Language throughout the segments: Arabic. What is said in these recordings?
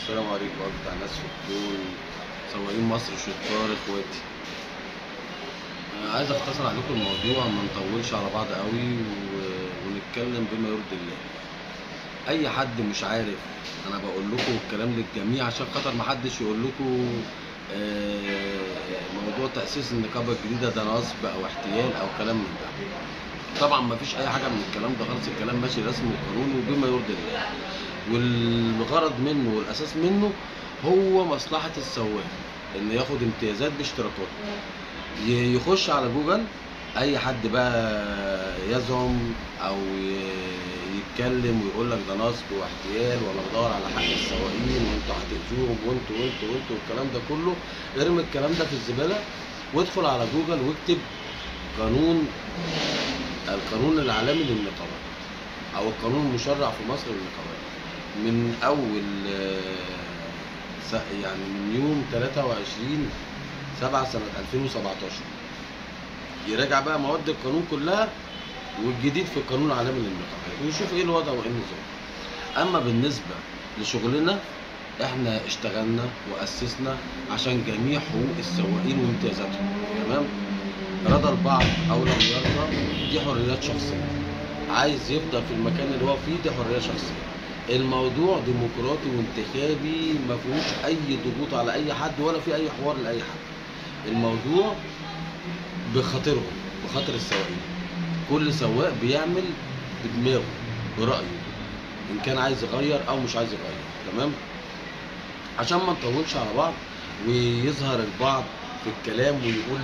السلام عليكم أجدع ناس في الكون، سواقين مصر شطار اخواتي. عايز اختصر عليكم الموضوع، ما نطولش على بعض قوي ونتكلم بما يرضي الله. اي حد مش عارف، انا بقول لكم الكلام للجميع عشان خاطر ما حدش يقول لكم موضوع تأسيس النقابة الجديدة ده نصب او احتيال او كلام من ده. طبعا ما فيش اي حاجة من الكلام ده خالص، الكلام ماشي رسمي وقانوني وبما يرضي الله، والغرض منه والاساس منه هو مصلحة السواق، ان ياخد امتيازات باشتراكاته. يخش على جوجل اي حد بقى يزعم او يتكلم ويقول لك ده نصب واحتيال ولا بدور على حق السواقين وانتوا هتأذوهم وانتوا والكلام ده كله، ارمي الكلام ده في الزبالة وادخل على جوجل واكتب القانون العالمي للنقابات او القانون المشرع في مصر للنقابات من اول يعني من يوم 23/7 سنة 2017. يراجع بقى مواد القانون كلها والجديد في القانون العالمي للنقابات ويشوف ايه الوضع وايه النظام. اما بالنسبة لشغلنا، احنا اشتغلنا واسسنا عشان جميع حقوق السواقين وامتيازاتهم، تمام؟ رضى البعض او لم يرضى دي حريات شخصية، عايز يفضل في المكان اللي هو فيه دي حرية شخصية. الموضوع ديمقراطي وانتخابي، ما فيهوش اي ضغوط على اي حد ولا في اي حوار لاي حد. الموضوع بخاطرهم، بخاطر السواقين. كل سواق بيعمل بدماغه برأيه ان كان عايز يغير او مش عايز يغير، تمام؟ عشان ما نطولش على بعض ويظهر البعض في الكلام ويقول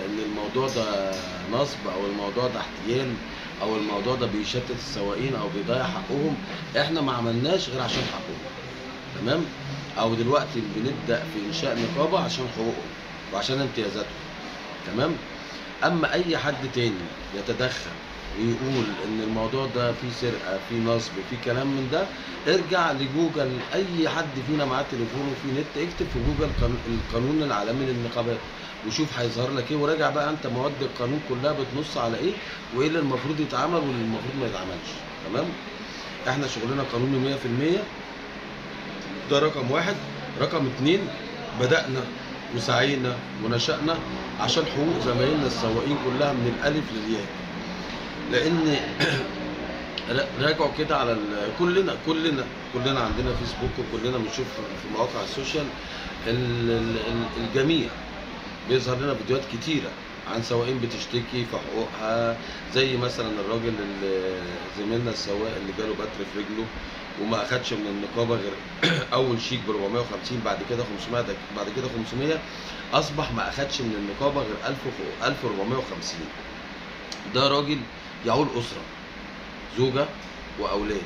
ان الموضوع ده نصب او الموضوع ده احتيال او الموضوع ده بيشتت السواقين او بيضيع حقهم. احنا ما عملناش غير عشان حقهم، تمام؟ او دلوقتي بنبدا في انشاء نقابه عشان حقوقهم وعشان امتيازاتهم، تمام؟ اما اي حد تاني يتدخل ويقول ان الموضوع ده فيه سرقه فيه نصب فيه كلام من ده، ارجع لجوجل. اي حد فينا معاه تليفون وفيه نت، اكتب في جوجل القانون العالمي للنقابات وشوف هيظهر لك ايه، وراجع بقى انت مواد القانون كلها بتنص على ايه وايه اللي المفروض يتعمل واللي المفروض ما يتعملش، تمام؟ احنا شغلنا قانوني 100%. ده رقم واحد. رقم اتنين، بدأنا وسعينا ونشأنا عشان حقوق زمايلنا السواقين كلها من الألف للياء، لأن راجعوا كده على كلنا عندنا فيسبوك وكلنا بنشوف في مواقع السوشيال الجميع بيظهر لنا فيديوهات كتيرة عن سواقين بتشتكي في حقوقها، زي مثلا الراجل اللي زميلنا السواق اللي جاله بتر في رجله وما اخدش من النقابه غير اول شيك ب 450، بعد كده 500، بعد كده 500، اصبح ما اخدش من النقابه غير 1450. ده راجل يعول اسره، زوجه واولاد،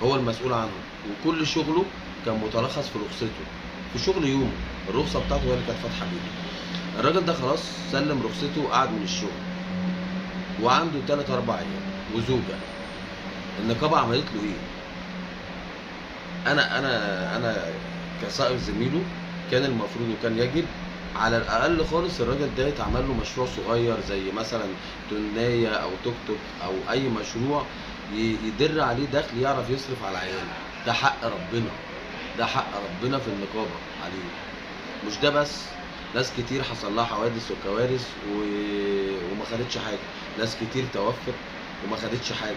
هو المسؤول عنهم، وكل شغله كان متلخص في رخصته، في شغل يوم الرخصه بتاعته هي اللي كانت فاتحه بيه. الراجل ده خلاص سلم رخصته وقعد من الشغل وعنده 3-4 عيال وزوجه. النقابه عملت له ايه؟ انا كسائق زميله كان المفروض وكان يجب على الاقل خالص الراجل ده يتعمل له مشروع صغير زي مثلا تنايه او توك توك او اي مشروع يدر عليه دخل يعرف يصرف على عياله. ده حق ربنا، ده حق ربنا في النقابه عليه. مش ده بس، ناس كتير حصل لها حوادث وكوارث وما خدتش حاجه، ناس كتير توفت وما خدتش حاجه.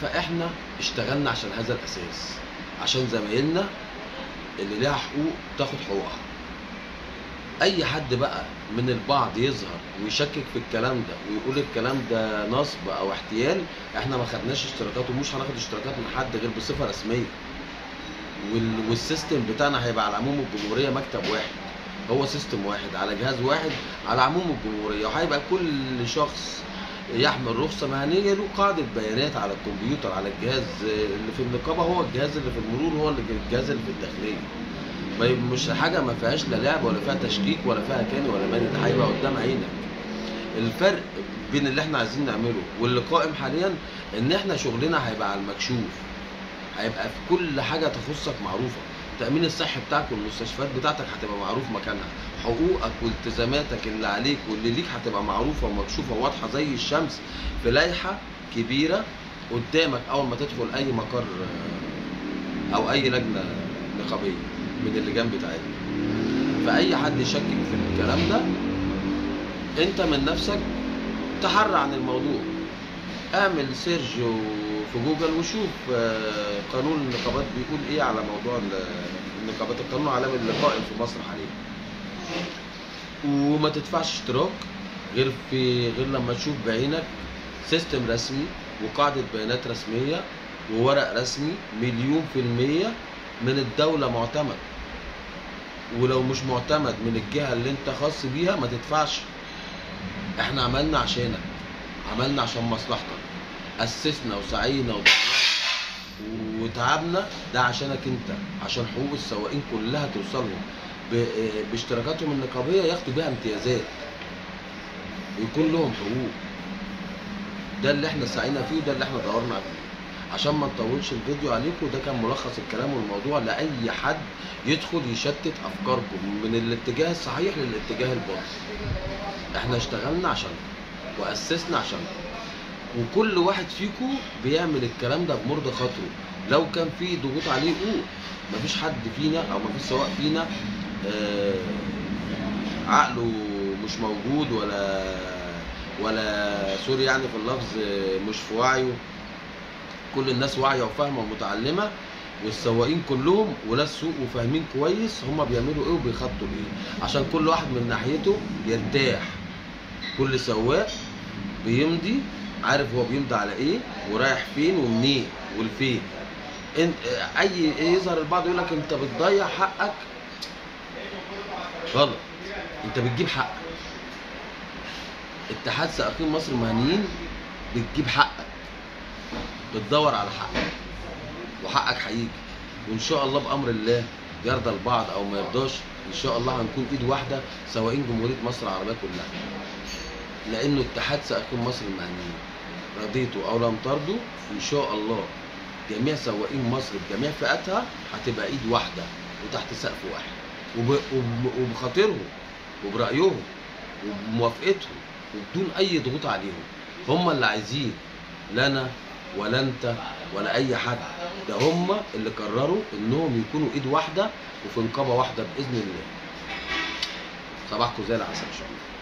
فاحنا اشتغلنا عشان هذا الاساس، عشان زمايلنا اللي ليها حقوق تاخد حقوقها. اي حد بقى من البعض يظهر ويشكك في الكلام ده ويقول الكلام ده نصب او احتيال، احنا ما خدناش اشتراكات ومش هناخد اشتراكات من حد غير بصفه رسميه. والسيستم بتاعنا هيبقى على عموم الجمهوريه، مكتب واحد، هو سيستم واحد على جهاز واحد على عموم الجمهوريه، وهيبقى كل شخص يحمل رخصه مهنيه له قاعده بيانات على الكمبيوتر على الجهاز اللي في النقابه، هو الجهاز اللي في المرور، هو الجهاز اللي في الداخليه. مش حاجه ما فيهاش لا لعب ولا فيها تشكيك ولا فيها كاني ولا ماني، ده هيبقى قدام عينك. الفرق بين اللي احنا عايزين نعمله واللي قائم حاليا ان احنا شغلنا هيبقى على المكشوف، هيبقى في كل حاجه تخصك معروفه. التأمين الصحي بتاعك والمستشفيات بتاعتك هتبقى معروف مكانها، حقوقك والتزاماتك اللي عليك واللي ليك هتبقى معروفة ومكشوفة وواضحة زي الشمس في لائحة كبيرة قدامك أول ما تدخل أي مقر أو أي لجنة نقابيه من اللجان بتاعتنا. فاي حد يشكك في الكلام ده انت من نفسك تحرى عن الموضوع، اعمل سيرش في جوجل وشوف قانون النقابات بيقول ايه على موضوع النقابات، القانون العالمي اللي قائم في مصر حاليا. وما تدفعش اشتراك غير لما تشوف بعينك سيستم رسمي وقاعدة بيانات رسمية وورق رسمي 100% من الدولة معتمد. ولو مش معتمد من الجهة اللي انت خاص بيها ما تدفعش. احنا عملنا عشانك، عملنا عشان مصلحتك، أسسنا وسعينا وتعبنا ده عشانك انت، عشان حقوق السواقين كلها توصلهم باشتراكاتهم النقابية، ياخدوا بيها امتيازات ويكون لهم حقوق. ده اللي احنا سعينا فيه وده اللي احنا دورنا فيه. عشان ما نطولش الفيديو عليكم، ده كان ملخص الكلام والموضوع لأي حد يدخل يشتت أفكاركم من الاتجاه الصحيح للاتجاه الباطل. احنا اشتغلنا عشانكم وأسسنا عشانكم، وكل واحد فيكم بيعمل الكلام ده بمرضى خاطره. لو كان في ضغوط عليه قول، مفيش حد فينا او مفيش سواق فينا عقله مش موجود ولا سوري يعني في اللفظ مش في وعيه. كل الناس واعيه وفاهمه ومتعلمه، والسواقين كلهم ولاد سوق وفاهمين كويس هما بيعملوا ايه وبيخطوا ايه، عشان كل واحد من ناحيته يرتاح. كل سواق بيمضي عارف هو بيمضي على ايه ورايح فين ومنين والفين. اي يظهر البعض يقول لك انت بتضيع حقك. غلط، انت بتجيب حقك. اتحاد سائقين مصر المهنيين بتجيب حقك، بتدور على حقك، وحقك هيجي. وان شاء الله بامر الله يرضى البعض او ما يرضاش، ان شاء الله هنكون ايد واحده سواقين جمهوريه مصر العربيه كلها. لانه اتحاد سائقين مصر المهنيين رضيتوا او لم ترضوا ان شاء الله جميع سواقين مصر بجميع فئاتها هتبقى ايد واحده وتحت سقف واحد، وبخاطرهم وبرايهم وبموافقتهم وبدون اي ضغوط عليهم. هم اللي عايزين، لا انا ولا انت ولا اي حد، ده هم اللي قرروا انهم يكونوا ايد واحده وفي نقابه واحده باذن الله. صباحكم زي العسل ان شاء الله.